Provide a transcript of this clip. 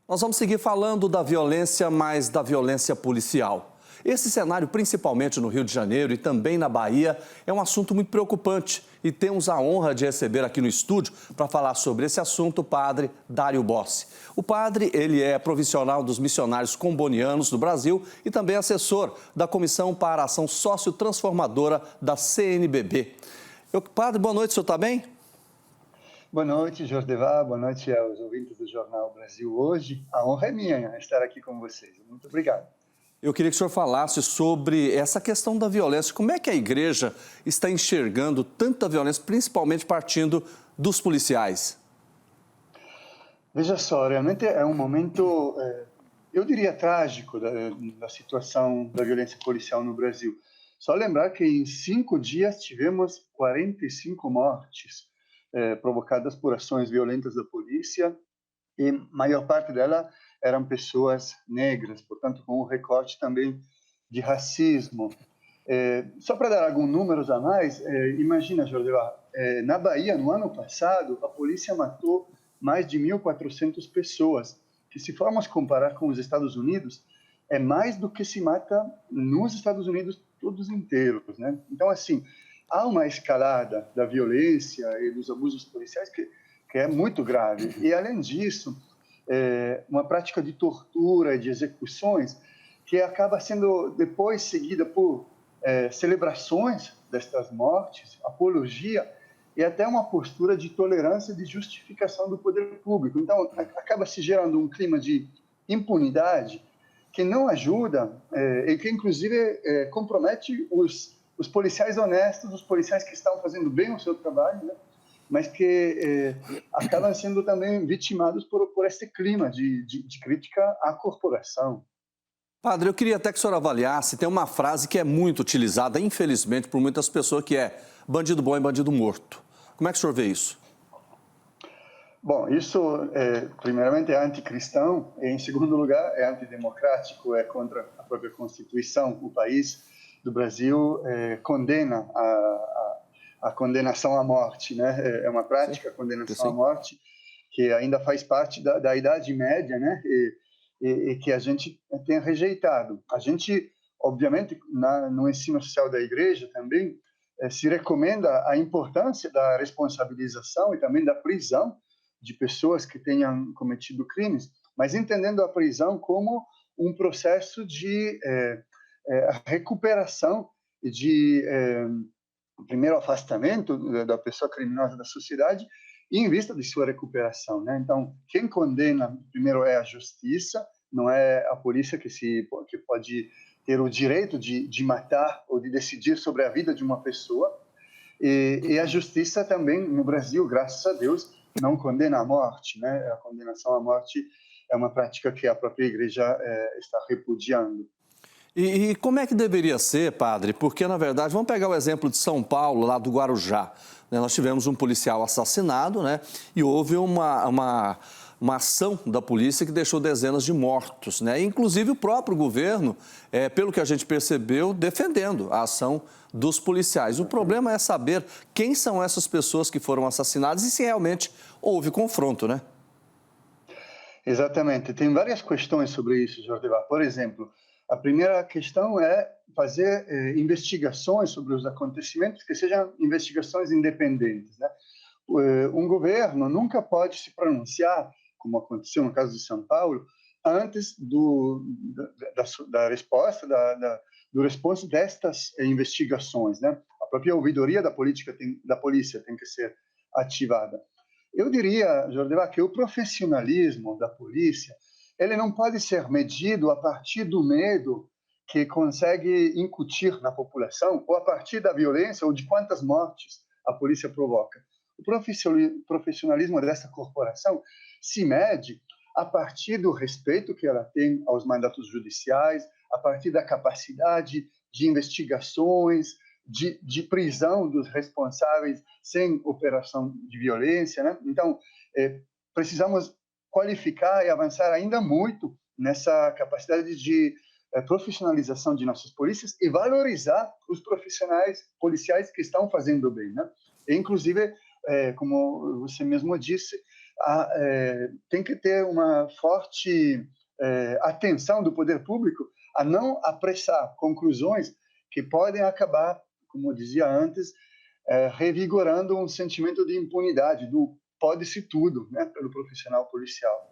Nós vamos seguir falando da violência, mas da violência policial. Esse cenário, principalmente no Rio de Janeiro e também na Bahia, é um assunto muito preocupante e temos a honra de receber aqui no estúdio para falar sobre esse assunto o padre Dário Bossi. O padre, ele é profissional dos missionários combonianos do Brasil e também assessor da Comissão para a Ação Sociotransformadora da CNBB. Padre, boa noite, o senhor está bem? Boa noite, Jordevá. Boa noite aos ouvintes do Jornal Brasil Hoje. A honra é minha estar aqui com vocês. Muito obrigado. Eu queria que o senhor falasse sobre essa questão da violência. Como é que a igreja está enxergando tanta violência, principalmente partindo dos policiais? Veja só, realmente é um momento, eu diria, trágico da situação da violência policial no Brasil. Só lembrar que em 5 dias tivemos 45 mortes provocadas por ações violentas da polícia, e a maior parte dela eram pessoas negras, portanto, com um recorte também de racismo. Só para dar alguns números a mais, imagina, Jorge, na Bahia, no ano passado, a polícia matou mais de 1.400 pessoas, que se formos comparar com os Estados Unidos, é mais do que se mata nos Estados Unidos todos inteiros, né? Então, assim, há uma escalada da violência e dos abusos policiais que é muito grave. E, além disso, uma prática de tortura e de execuções que acaba sendo depois seguida por celebrações destas mortes, apologia e até uma postura de tolerância e de justificação do poder público. Então, acaba se gerando um clima de impunidade que não ajuda e que, inclusive, compromete os policiais honestos, os policiais que estão fazendo bem o seu trabalho, né? Mas que acabam sendo também vitimados por esse clima de crítica à corporação. Padre, eu queria até que o senhor avaliasse, tem uma frase que é muito utilizada, infelizmente, por muitas pessoas, que é bandido bom é bandido morto. Como é que o senhor vê isso? Bom, isso, primeiramente, é anticristão, e, em segundo lugar, é antidemocrático, é contra a própria Constituição. O país do Brasil condena a condenação à morte, né? É uma prática, a condenação à morte, que ainda faz parte da Idade Média, né? E que a gente tem rejeitado. A gente, obviamente, no ensino social da igreja também, se recomenda a importância da responsabilização e também da prisão de pessoas que tenham cometido crimes, mas entendendo a prisão como um processo de recuperação e de primeiro afastamento da pessoa criminosa da sociedade e em vista de sua recuperação, né? Então, quem condena primeiro é a justiça, não é a polícia que pode ter o direito de matar ou de decidir sobre a vida de uma pessoa. E a justiça também, no Brasil, graças a Deus, não condena a morte, né? A condenação à morte é uma prática que a própria igreja está repudiando. E como é que deveria ser, padre? Porque, na verdade, vamos pegar o exemplo de São Paulo, lá do Guarujá. Nós tivemos um policial assassinado, né? E houve uma ação da polícia que deixou dezenas de mortos, né? Inclusive o próprio governo, pelo que a gente percebeu, defendendo a ação dos policiais. O problema é saber quem são essas pessoas que foram assassinadas e se realmente houve confronto, né? Exatamente. Tem várias questões sobre isso, Jorge. Por exemplo, a primeira questão é fazer investigações sobre os acontecimentos que sejam investigações independentes, né? Um governo nunca pode se pronunciar, como aconteceu no caso de São Paulo, antes da resposta, do responso destas investigações, né? A própria ouvidoria da polícia tem que ser ativada. Eu diria, Jorge, que o profissionalismo da polícia ele não pode ser medido a partir do medo que consegue incutir na população ou a partir da violência ou de quantas mortes a polícia provoca. O profissionalismo dessa corporação se mede a partir do respeito que ela tem aos mandatos judiciais, a partir da capacidade de investigações, de prisão dos responsáveis sem operação de violência, né? Então, precisamos qualificar e avançar ainda muito nessa capacidade de profissionalização de nossas polícias e valorizar os profissionais policiais que estão fazendo bem, né? E, inclusive, como você mesmo disse, tem que ter uma forte atenção do poder público a não apressar conclusões que podem acabar, como eu dizia antes, revigorando um sentimento de impunidade, do pode-se tudo, né, pelo profissional policial.